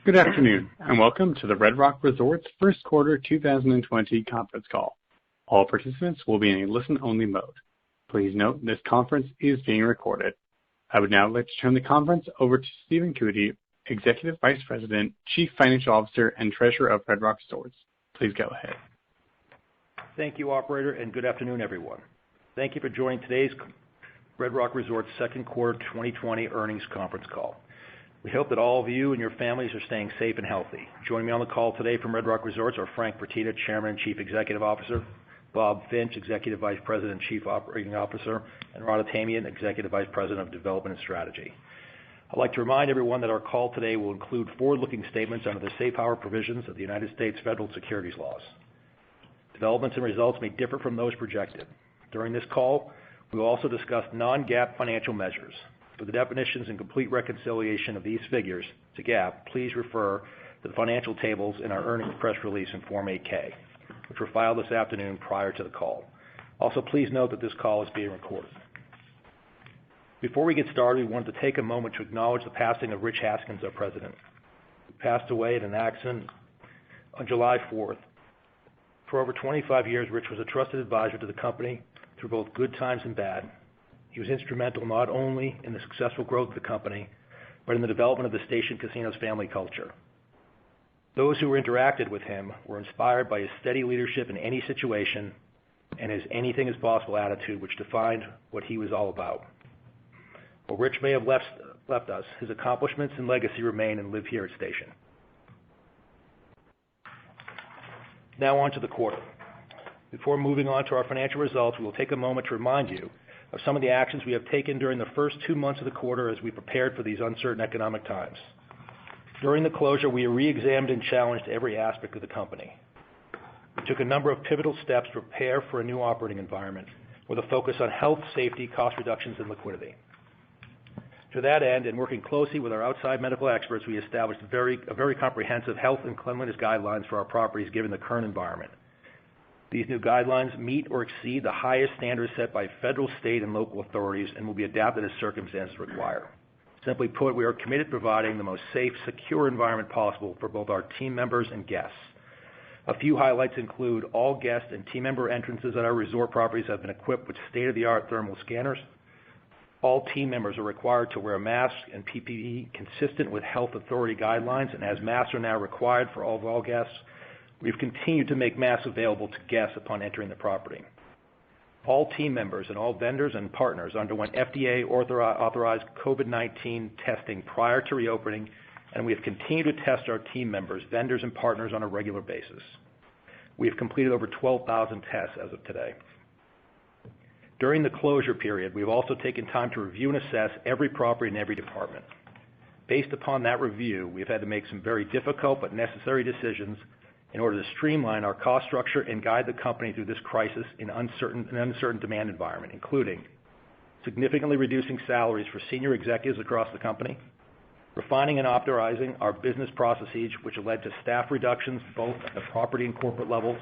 Good afternoon, and welcome to the Red Rock Resorts First Quarter 2020 conference call. All participants will be in a listen-only mode. Please note this conference is being recorded. I would now like to turn the conference over to Stephen Cootey, Executive Vice President, Chief Financial Officer, and Treasurer of Red Rock Resorts. Please go ahead. Thank you, Operator, and good afternoon, everyone. Thank you for joining today's Red Rock Resorts Second Quarter 2020 earnings conference call. We hope that all of you and your families are staying safe and healthy. Joining me on the call today from Red Rock Resorts are Frank Fertitta, Chairman and Chief Executive Officer, Bob Finch, Executive Vice President and Chief Operating Officer, and Rod Atamian, Executive Vice President of Development and Strategy. I'd like to remind everyone that our call today will include forward-looking statements under the safe harbor provisions of the United States federal securities laws. Developments and results may differ from those projected. During this call, we will also discuss non-GAAP financial measures. For the definitions and complete reconciliation of these figures to GAAP, please refer to the financial tables in our earnings press release in Form 8-K, which were filed this afternoon prior to the call. Also, please note that this call is being recorded. Before we get started, we wanted to take a moment to acknowledge the passing of Rich Haskins, our president, who passed away in an accident on July 4th. For over 25 years, Rich was a trusted advisor to the company through both good times and bad. He was instrumental not only in the successful growth of the company, but in the development of the Station Casinos family culture. Those who interacted with him were inspired by his steady leadership in any situation and his anything is possible attitude, which defined what he was all about. While Rich may have left us, his accomplishments and legacy remain and live here at Station. Now on to the quarter. Before moving on to our financial results, we will take a moment to remind you of some of the actions we have taken during the first 2 months of the quarter as we prepared for these uncertain economic times. During the closure, we re-examined and challenged every aspect of the company. We took a number of pivotal steps to prepare for a new operating environment with a focus on health, safety, cost reductions, and liquidity. To that end, and working closely with our outside medical experts, we established a very comprehensive health and cleanliness guidelines for our properties given the current environment. These new guidelines meet or exceed the highest standards set by federal, state, and local authorities and will be adapted as circumstances require. Simply put, we are committed to providing the most safe, secure environment possible for both our team members and guests. A few highlights include all guest and team member entrances at our resort properties have been equipped with state-of-the-art thermal scanners. All team members are required to wear a mask and PPE consistent with health authority guidelines, and as masks are now required for all guests, we've continued to make masks available to guests upon entering the property. All team members and all vendors and partners underwent FDA-authorized COVID-19 testing prior to reopening, and we have continued to test our team members, vendors, and partners on a regular basis. We have completed over 12,000 tests as of today. During the closure period, we've also taken time to review and assess every property and every department. Based upon that review, we've had to make some very difficult but necessary decisions in order to streamline our cost structure and guide the company through this crisis in an uncertain demand environment, including significantly reducing salaries for senior executives across the company, refining and optimizing our business processes, which have led to staff reductions both at the property and corporate levels,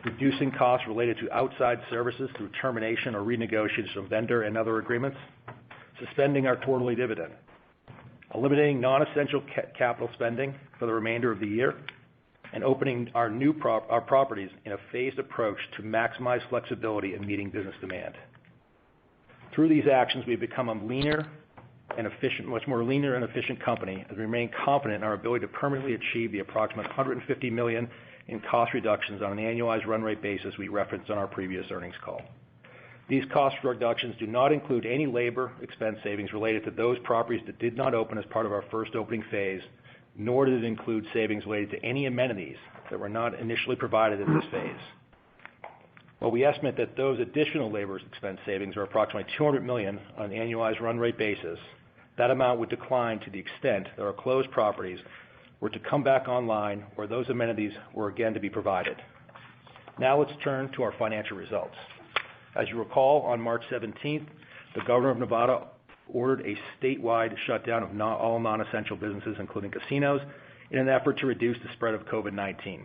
reducing costs related to outside services through termination or renegotiation of vendor and other agreements, suspending our quarterly dividend, eliminating non-essential capital spending for the remainder of the year, and opening our properties in a phased approach to maximize flexibility in meeting business demand. Through these actions, we've become a much more leaner and efficient company, as we remain confident in our ability to permanently achieve the approximate $150 million in cost reductions on an annualized run rate basis we referenced on our previous earnings call. These cost reductions do not include any labor expense savings related to those properties that did not open as part of our first opening phase, nor did it include savings related to any amenities that were not initially provided in this phase. While we estimate that those additional labor expense savings are approximately $200 million on an annualized run rate basis, that amount would decline to the extent that our closed properties were to come back online or those amenities were again to be provided. Now let's turn to our financial results. As you recall, on March 17th, the governor of Nevada ordered a statewide shutdown of all non-essential businesses, including casinos, in an effort to reduce the spread of COVID-19.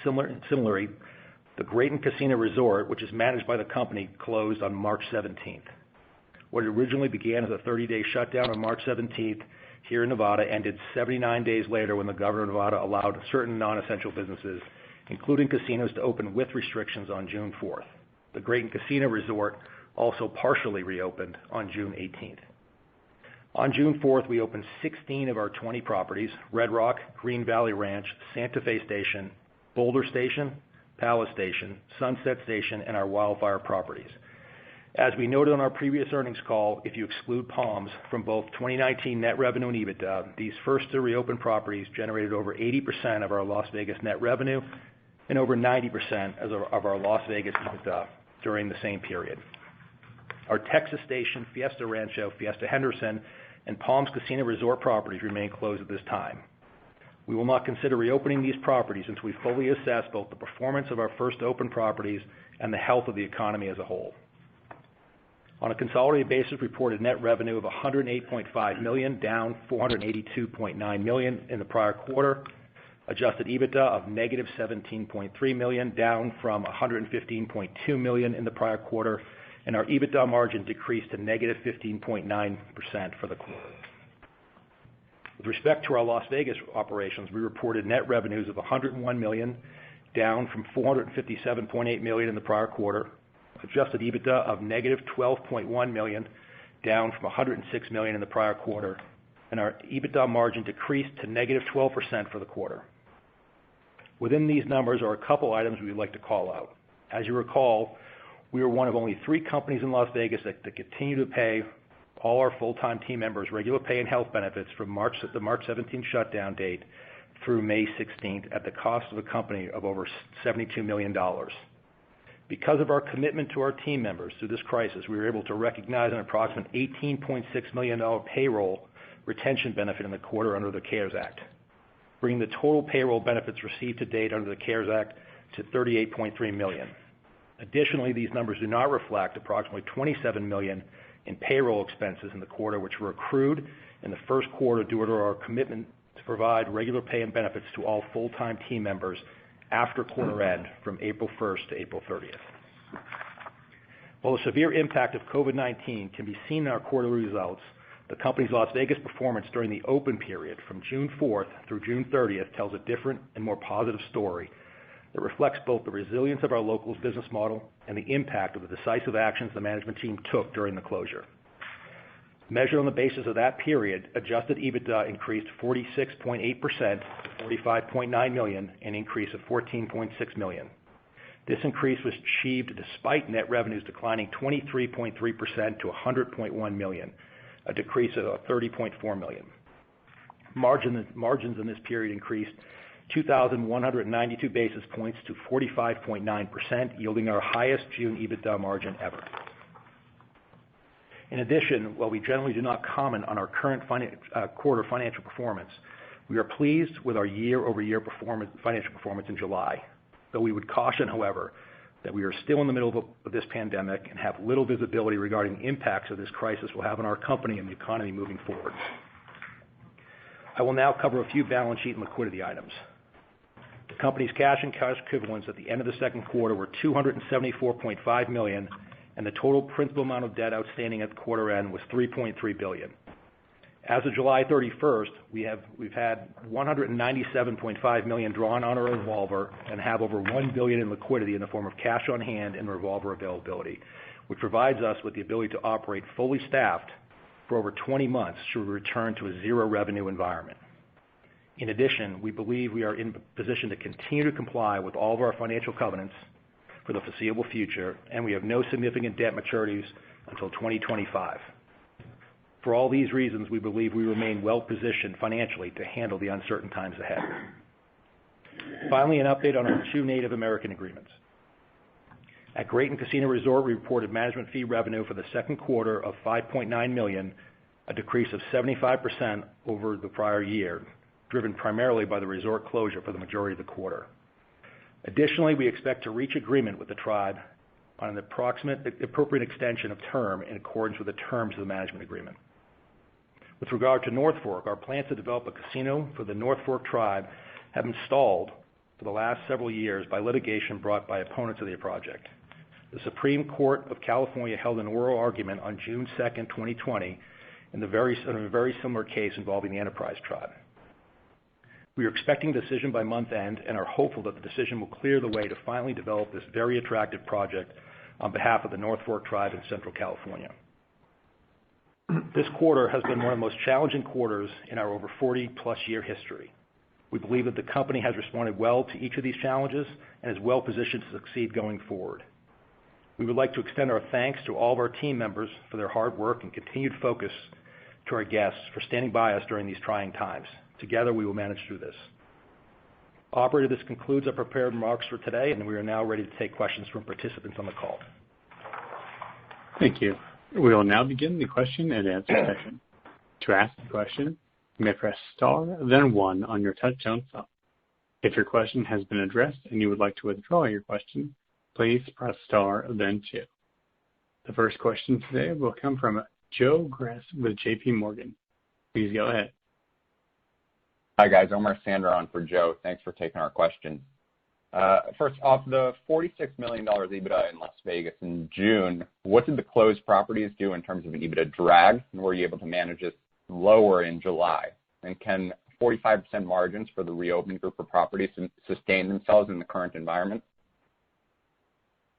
Similarly, the Graton Casino Resort, which is managed by the company, closed on March 17th. What originally began as a 30-day shutdown on March 17th here in Nevada ended 79 days later when the governor of Nevada allowed certain non-essential businesses, including casinos, to open with restrictions on June 4th. The Graton Casino Resort also partially reopened on June 18th. On June 4th, we opened 16 of our 20 properties: Red Rock, Green Valley Ranch, Santa Fe Station, Boulder Station, Palace Station, Sunset Station, and our Wildfire properties. As we noted on our previous earnings call, if you exclude Palms from both 2019 net revenue and EBITDA, these first to reopen properties generated over 80% of our Las Vegas net revenue and over 90% of our Las Vegas EBITDA during the same period. Our Texas Station, Fiesta Rancho, Fiesta Henderson, and Palms Casino Resort properties remain closed at this time. We will not consider reopening these properties until we fully assess both the performance of our first open properties and the health of the economy as a whole. On a consolidated basis, reported net revenue of $108.5 million, down $482.9 million in the prior quarter. Adjusted EBITDA of negative $17.3 million, down from $115.2 million in the prior quarter, and our EBITDA margin decreased to negative 15.9% for the quarter. With respect to our Las Vegas operations, we reported net revenues of $101 million, down from $457.8 million in the prior quarter. Adjusted EBITDA of negative $12.1 million, down from $106 million in the prior quarter, and our EBITDA margin decreased to negative 12% for the quarter. Within these numbers are a couple items we would like to call out. As you recall, we are one of only 3 companies in Las Vegas that continue to pay all our full-time team members regular pay and health benefits from the March 17th shutdown date through May 16th at the cost of the company of over $72 million. Because of our commitment to our team members through this crisis, we were able to recognize an approximate $18.6 million payroll retention benefit in the quarter under the CARES Act, bringing the total payroll benefits received to date under the CARES Act to $38.3 million. Additionally, these numbers do not reflect approximately $27 million in payroll expenses in the quarter, which were accrued in the first quarter due to our commitment to provide regular pay and benefits to all full-time team members after quarter end from April 1st to April 30th. While the severe impact of COVID-19 can be seen in our quarterly results, the company's Las Vegas performance during the open period from June 4th through June 30th tells a different and more positive story that reflects both the resilience of our locals business model and the impact of the decisive actions the management team took during the closure. Measured on the basis of that period, adjusted EBITDA increased 46.8% to $45.9 million, an increase of $14.6 million. This increase was achieved despite net revenues declining 23.3% to $100.1 million, a decrease of $30.4 million. Margins in this period increased 2,192 basis points to 45.9%, yielding our highest June EBITDA margin ever. In addition, while we generally do not comment on our current quarter financial performance, we are pleased with our year-over-year financial performance in July, though we would caution, however, that we are still in the middle of this pandemic and have little visibility regarding the impacts of this crisis will have on our company and the economy moving forward. I will now cover a few balance sheet and liquidity items. The company's cash and cash equivalents at the end of the second quarter were $274.5 million, and the total principal amount of debt outstanding at the quarter end was $3.3 billion. As of July 31st, we've had $197.5 million drawn on our revolver and have over $1 billion in liquidity in the form of cash on hand and revolver availability, which provides us with the ability to operate fully staffed for over 20 months should we return to a zero revenue environment. In addition, we believe we are in position to continue to comply with all of our financial covenants for the foreseeable future, and we have no significant debt maturities until 2025. For all these reasons, we believe we remain well positioned financially to handle the uncertain times ahead. Finally, an update on our 2 Native American agreements. At Graton Casino Resort, we reported management fee revenue for the second quarter of $5.9 million, a decrease of 75% over the prior year, driven primarily by the resort closure for the majority of the quarter. Additionally, we expect to reach agreement with the tribe on an appropriate extension of term in accordance with the terms of the management agreement. With regard to North Fork, our plans to develop a casino for the North Fork tribe have been stalled for the last several years by litigation brought by opponents of the project. The Supreme Court of California held an oral argument on June 2nd, 2020, in a very similar case involving the Enterprise Tribe. We are expecting a decision by month end and are hopeful that the decision will clear the way to finally develop this very attractive project on behalf of the North Fork Tribe in Central California. This quarter has been one of the most challenging quarters in our over 40-plus year history. We believe that the company has responded well to each of these challenges and is well positioned to succeed going forward. We would like to extend our thanks to all of our team members for their hard work and continued focus, to our guests for standing by us during these trying times. Together, we will manage through this. Operator, this concludes our prepared remarks for today, and we are now ready to take questions from participants on the call. Thank you. We will now begin the question and answer session. To ask a question, you may press star, then 1 on your touch-tone phone. If your question has been addressed and you would like to withdraw your question, please press star, then 2. The first question today will come from Joe Greff with J.P. Morgan. Please go ahead. Hi, guys. Omar Sander on for Joe. Thanks for taking our question. First off, the $46 million EBITDA in Las Vegas in June, what did the closed properties do in terms of an EBITDA drag, and were you able to manage this lower in July? And can 45% margins for the reopened group of properties sustain themselves in the current environment?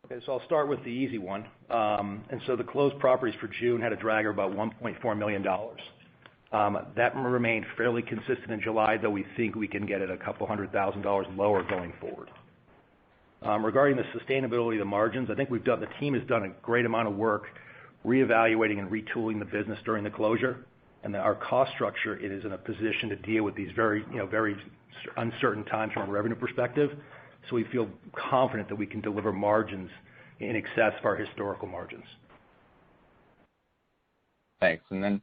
Okay, so I'll start with the easy one. And so the closed properties for June had a drag of about $1.4 million. That remained fairly consistent in July, though we think we can get it a couple $100,000 lower going forward. Regarding the sustainability of the margins, I think the team has done a great amount of work reevaluating and retooling the business during the closure, and our cost structure is in a position to deal with these very uncertain times from a revenue perspective. So we feel confident that we can deliver margins in excess of our historical margins. Thanks. And then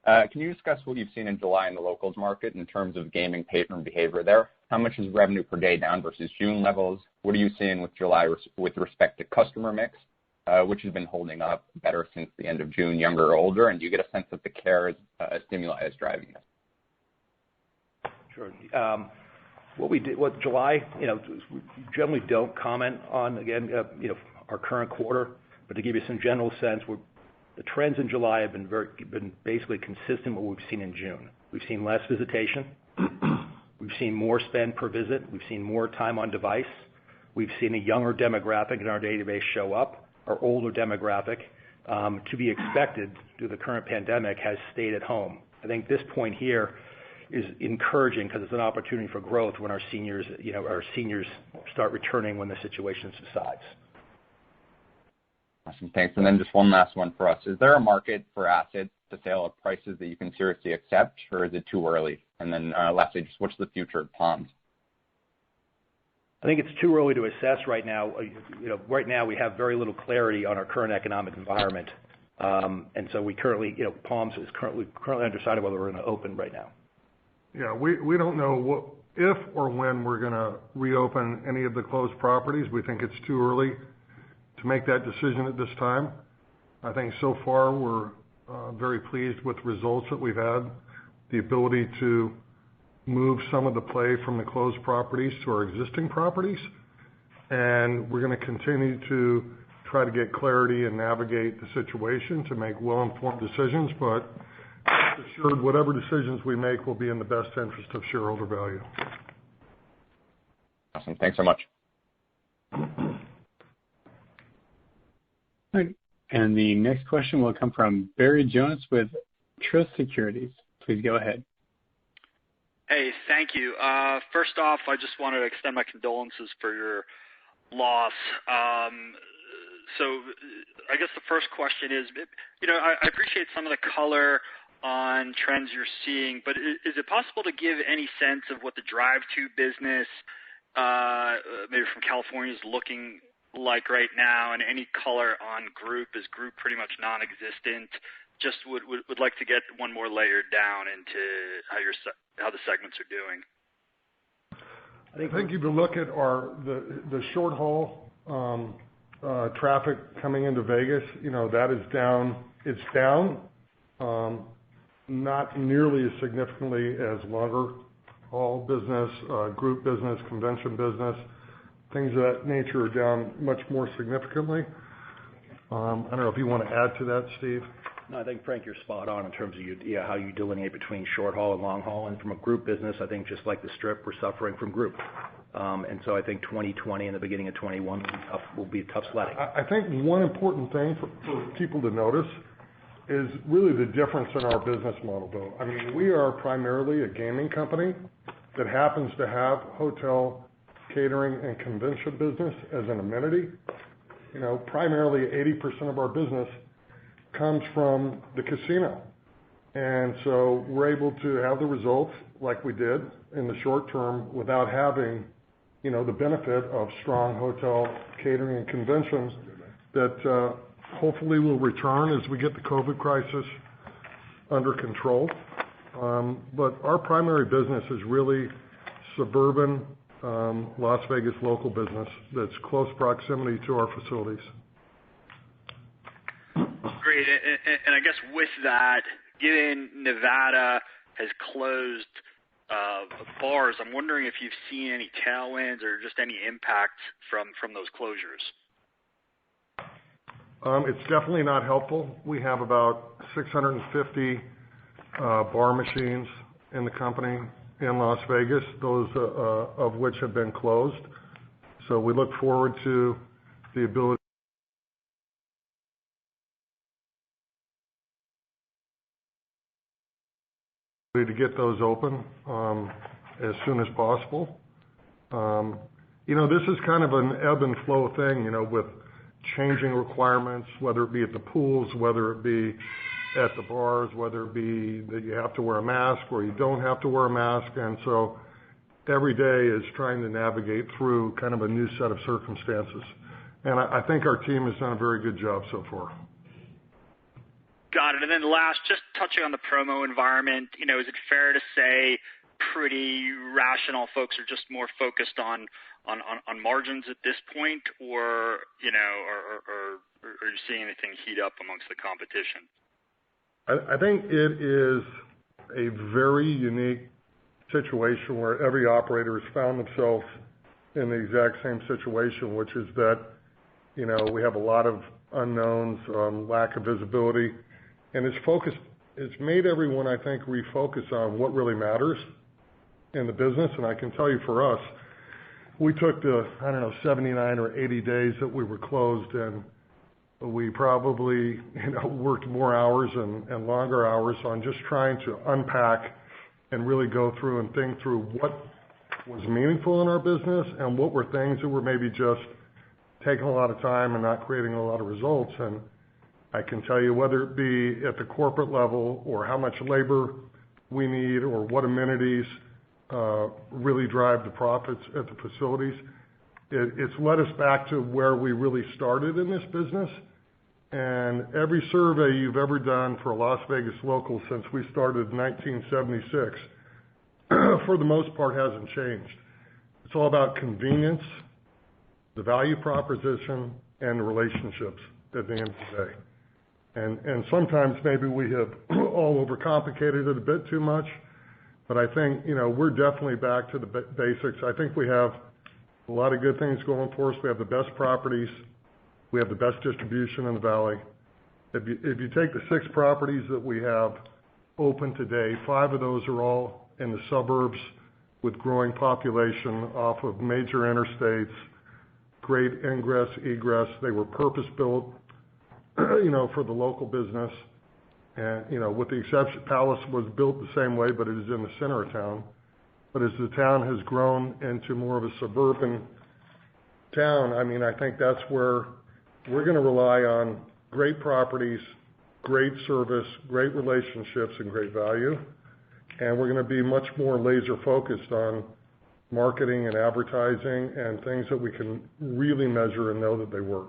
can you discuss what you've seen in July in the locals market in terms of gaming patron behavior there? How much is revenue per day down versus June levels? What are you seeing with July with respect to customer mix, which has been holding up better since the end of June, younger or older? And do you get a sense that the CARES stimuli is driving this? Sure. What July, we generally don't comment on, again, our current quarter, but to give you some general sense, the trends in July have been basically consistent with what we've seen in June. We've seen less visitation. We've seen more spend per visit. We've seen more time on device. We've seen a younger demographic in our database show up. Our older demographic, to be expected due to the current pandemic, has stayed at home. I think this point here is encouraging because it's an opportunity for growth when our seniors start returning when the situation subsides. Awesome, thanks. And then just one last one for us. Is there a market for assets to sale at prices that you can seriously accept, or is it too early? And then lastly, just what's the future of Palms? I think it's too early to assess right now. Right now we have very little clarity on our current economic environment. And so we currently, Palms is currently undecided whether we're going to open right now. Yeah, we don't know if or when we're going to reopen any of the closed properties. We think it's too early to make that decision at this time. I think so far we're very pleased with the results that we've had, the ability to move some of the play from the closed properties to our existing properties. And we're going to continue to try to get clarity and navigate the situation to make well-informed decisions, but assured whatever decisions we make will be in the best interest of shareholder value. Awesome. Thanks so much. And the next question will come from Barry Jonas with Truist Securities. Please go ahead. Hey, thank you. First off, I just wanted to extend my condolences for your loss. So I guess the first question is, I appreciate some of the color on trends you're seeing, but is it possible to give any sense of what the drive-to business, maybe from California, is looking like right now, and any color on group? Is group pretty much non-existent? Just would like to get one more layer down into how the segments are doing. I think if you look at the short haul traffic coming into Vegas, that is down. It's down, not nearly as significantly as longer haul business, group business, convention business. Things of that nature are down much more significantly. I don't know if you want to add to that, Steve. No, I think, Frank, you're spot on in terms of how you delineate between short haul and long haul. And from a group business, I think just like the Strip, we're suffering from group. And so I think 2020 and the beginning of 21 will be tough sledding. I think one important thing for people to notice is really the difference in our business model, though. I mean, we are primarily a gaming company that happens to have hotel, catering, and convention business as an amenity. Primarily 80% of our business comes from the casino. And so we're able to have the results like we did in the short term without having, the benefit of strong hotel, catering, and conventions that hopefully will return as we get the COVID crisis under control. But our primary business is really suburban Las Vegas local business that's close proximity to our facilities. Great. And I guess with that, given Nevada has closed bars, I'm wondering if you've seen any tailwinds or just any impact from those closures. It's definitely not helpful. We have about 650 bar machines in the company in Las Vegas, those of which have been closed. So we look forward to the ability to get those open as soon as possible. This is kind of an ebb and flow thing, with changing requirements, whether it be at the pools, whether it be at the bars, whether it be that you have to wear a mask or you don't have to wear a mask. And so every day is trying to navigate through kind of a new set of circumstances. And I think our team has done a very good job so far. Got it. And then last, just touching on the promo environment, is it fair to say pretty rational folks are just more focused on margins at this point, or are you seeing anything heat up amongst the competition? I think it is a very unique situation where every operator has found themselves in the exact same situation, which is that, we have a lot of unknowns, lack of visibility, and it's made everyone, I think, refocus on what really matters in the business. And I can tell you for us, we took the, 79 or 80 days that we were closed, and we probably, worked more hours and longer hours on just trying to unpack and really go through and think through what was meaningful in our business and what were things that were maybe just taking a lot of time and not creating a lot of results. And I can tell you, whether it be at the corporate level or how much labor we need or what amenities really drive the profits at the facilities, it's led us back to where we really started in this business. And every survey you've ever done for a Las Vegas local since we started in 1976, for the most part, hasn't changed. It's all about convenience, the value proposition, and the relationships at the end of the day. And sometimes maybe we have all overcomplicated it a bit too much, but I think, we're definitely back to the basics. I think we have a lot of good things going for us. We have the best properties. We have the best distribution in the valley. If you take the 6 properties that we have open today, 5 of those are all in the suburbs with growing population off of major interstates, great ingress, egress. They were purpose-built, for the local business. And, with the exception, Palace was built the same way, but it is in the center of town. But as the town has grown into more of a suburban town, I think that's where we're going to rely on great properties, great service, great relationships, and great value. And we're going to be much more laser focused on marketing and advertising and things that we can really measure and know that they work.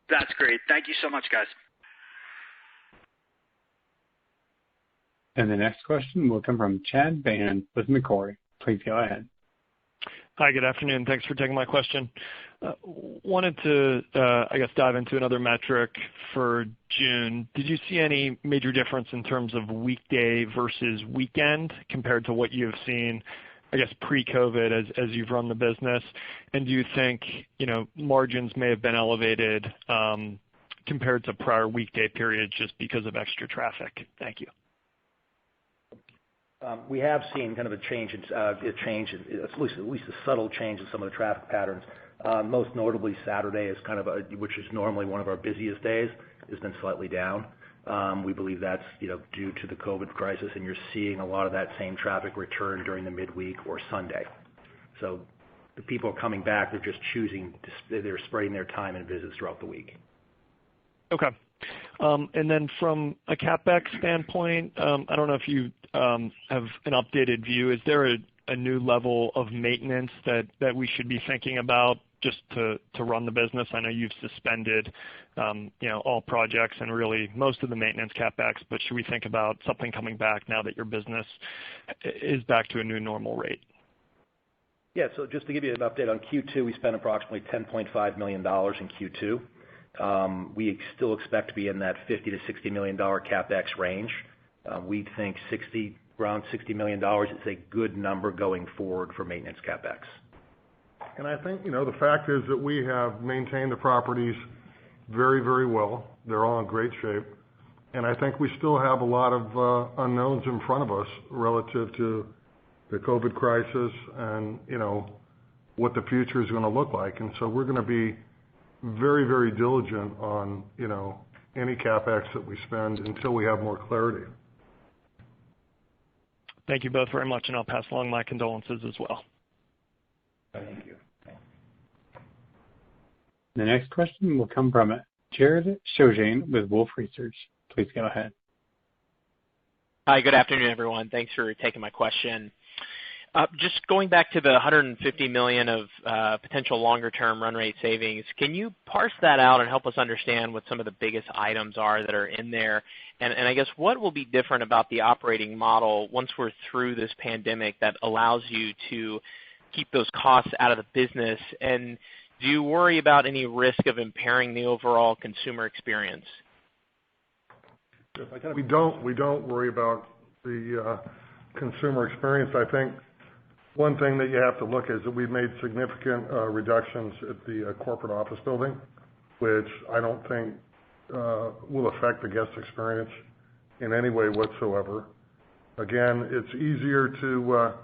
That's great. Thank you so much, guys. And the next question will come from Chad Beynon with Macquarie. Please go ahead. Hi, good afternoon. Thanks for taking my question. Wanted to, dive into another metric for June. Did you see any major difference in terms of weekday versus weekend compared to what you've seen I guess, pre-COVID as you've run the business? And do you think, margins may have been elevated compared to prior weekday periods just because of extra traffic? Thank you. We have seen kind of a change, at least a subtle change in some of the traffic patterns. Most notably, Saturday is which is normally one of our busiest days, has been slightly down. We believe that's due to the COVID crisis, and you're seeing a lot of that same traffic return during the midweek or Sunday. So the people are coming back; they're just they're spreading their time and visits throughout the week. Okay. And then from a CapEx standpoint, I don't know if you have an updated view. Is there a new level of maintenance that we should be thinking about just to run the business? I know you've suspended all projects and really most of the maintenance CapEx, but should we think about something coming back now that your business is back to a new normal rate? Yeah, so just to give you an update on Q2, we spent approximately $10.5 million in Q2. We still expect to be in that $50 to $60 million CapEx range. We think around $60 million is a good number going forward for maintenance CapEx. And I think, the fact is that we have maintained the properties very, very well. They're all in great shape. And I think we still have a lot of unknowns in front of us relative to the COVID crisis and, what the future is going to look like. And so we're going to be very, very diligent on, any CapEx that we spend until we have more clarity. Thank you both very much, and I'll pass along my condolences as well. Thank you. The next question will come from Jared Shojaian with Wolfe Research. Please go ahead. Hi, good afternoon, everyone. Thanks for taking my question. Just going back to the $150 million of potential longer-term run rate savings, can you parse that out and help us understand what some of the biggest items are that are in there? And I guess what will be different about the operating model once we're through this pandemic that allows you to keep those costs out of the business? And do you worry about any risk of impairing the overall consumer experience? We don't worry about the consumer experience. I think one thing that you have to look is that we've made significant reductions at the corporate office building, which I don't think will affect the guest experience in any way whatsoever. Again, it's easier to,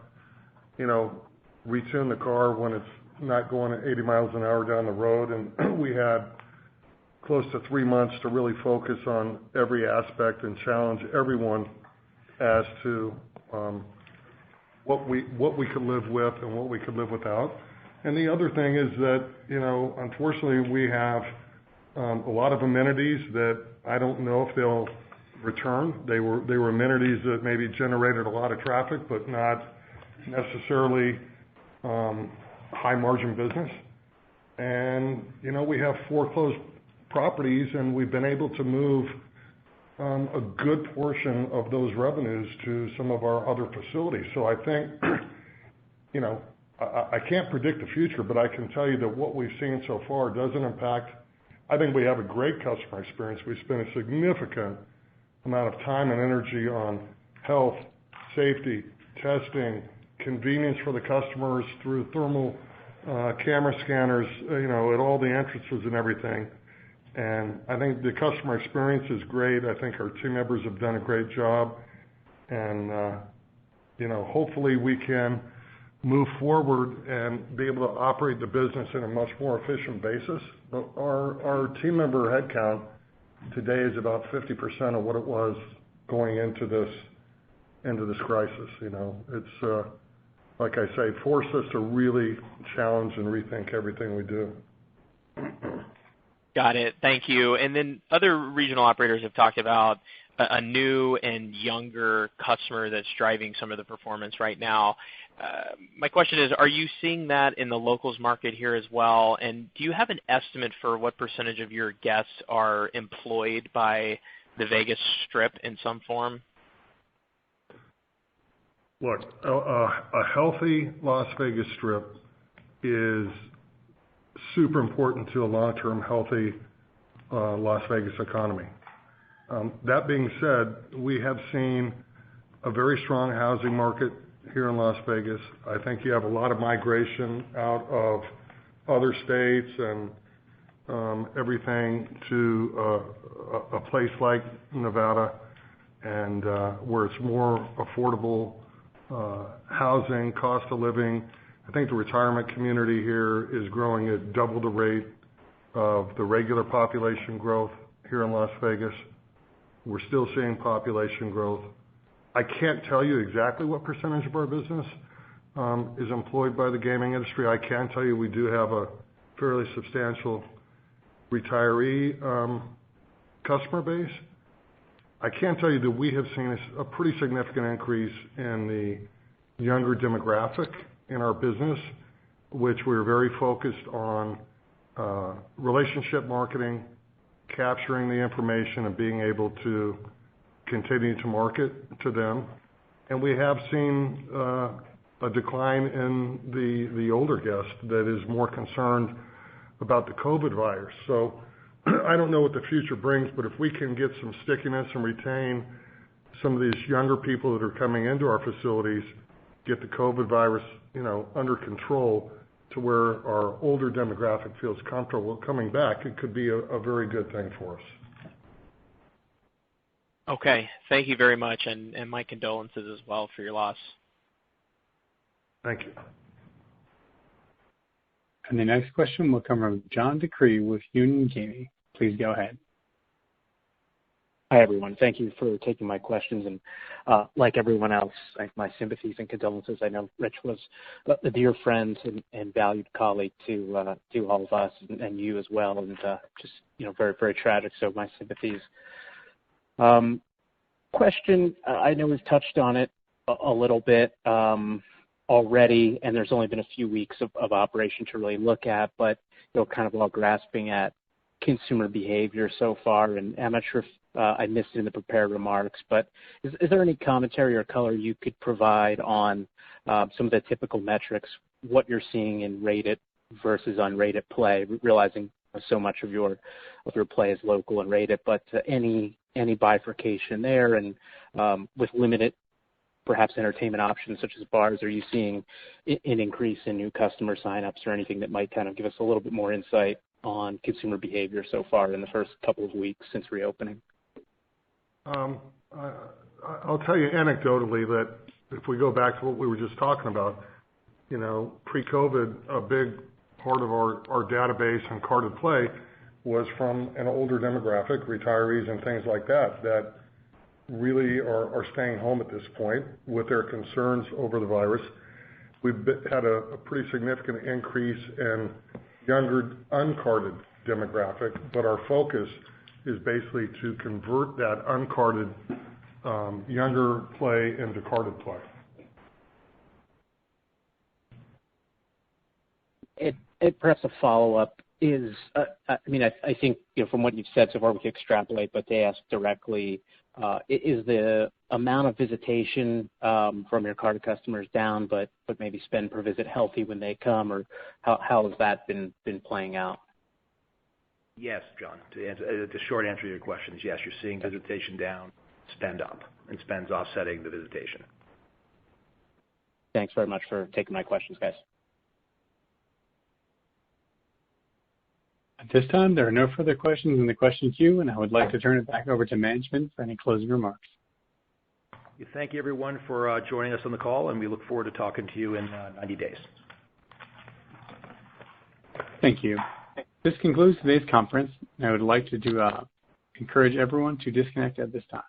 retune the car when it's not going at 80 miles an hour down the road. And we had close to 3 months to really focus on every aspect and challenge everyone as to what we could live with and what we could live without. And the other thing is that, unfortunately, we have a lot of amenities that I don't know if they'll return. They were amenities that maybe generated a lot of traffic, but not necessarily high margin business. And, we have 4 closed properties, and we've been able to move a good portion of those revenues to some of our other facilities. So I think, I can't predict the future, but I can tell you that what we've seen so far doesn't impact. I think we have a great customer experience. We spend a significant amount of time and energy on health, safety, testing, convenience for the customers through thermal camera scanners, at all the entrances and everything. And I think the customer experience is great. I think our team members have done a great job. And, hopefully we can move forward and be able to operate the business in a much more efficient basis. But our team member headcount today is about 50% of what it was going into this crisis. It's, like I say, forced us to really challenge and rethink everything we do. Got it. Thank you. And then other regional operators have talked about a new and younger customer that's driving some of the performance right now. My question is, are you seeing that in the locals market here as well? And do you have an estimate for what percentage of your guests are employed by the Vegas Strip in some form? Look, a healthy Las Vegas Strip is super important to a long-term healthy Las Vegas economy. That being said, we have seen a very strong housing market here in Las Vegas. I think you have a lot of migration out of other states and everything to a place like Nevada, and where it's more affordable housing, cost of living. I think the retirement community here is growing at double the rate of the regular population growth here in Las Vegas. We're still seeing population growth. I can't tell you exactly what percentage of our business is employed by the gaming industry. I can tell you we do have a fairly substantial retiree customer base. I can tell you that we have seen a pretty significant increase in the younger demographic in our business, which we're very focused on relationship marketing, capturing the information, and being able to continue to market to them. And we have seen a decline in the older guest that is more concerned about the COVID virus. So I don't know what the future brings, but if we can get some stickiness and retain some of these younger people that are coming into our facilities, get the COVID virus, under control to where our older demographic feels comfortable coming back, it could be a very good thing for us. Okay. Thank you very much, and my condolences as well for your loss. Thank you. And the next question will come from John DeCree with Union Gaming. Please go ahead. Hi, everyone. Thank you for taking my questions. And like everyone else, my sympathies and condolences. I know Rich was a dear friend and valued colleague to all of us and you as well. And just, very, very tragic. So my sympathies. Question, I know we've touched on it a little bit already, and there's only been a few weeks of operation to really look at, but kind of all grasping at consumer behavior so far. And I'm not sure if I missed it in the prepared remarks, but is there any commentary or color you could provide on some of the typical metrics, what you're seeing in rated versus unrated play, realizing so much of your play is local and rated, but any bifurcation there, and with limited perhaps entertainment options such as bars, are you seeing an increase in new customer signups or anything that might kind of give us a little bit more insight on consumer behavior so far in the first couple of weeks since reopening? I'll tell you anecdotally that if we go back to what we were just talking about, pre-COVID, a big part of our database and carded play was from an older demographic, retirees and things like that really are staying home at this point with their concerns over the virus. We've had a pretty significant increase in younger uncarded demographic, but our focus is basically to convert that uncarded younger play into carded play. Perhaps a follow-up is, I think from what you've said so far we can extrapolate, but to ask directly, is the amount of visitation from your carded customers down, but maybe spend per visit healthy when they come, or how has that been playing out? Yes, John. The short answer to your question is yes. You're seeing visitation down, spend up, and spend's offsetting the visitation. Thanks very much for taking my questions, guys. At this time, there are no further questions in the question queue, and I would like to turn it back over to management for any closing remarks. Thank you, everyone, for joining us on the call, and we look forward to talking to you in 90 days. Thank you. This concludes today's conference, and I would like to encourage everyone to disconnect at this time.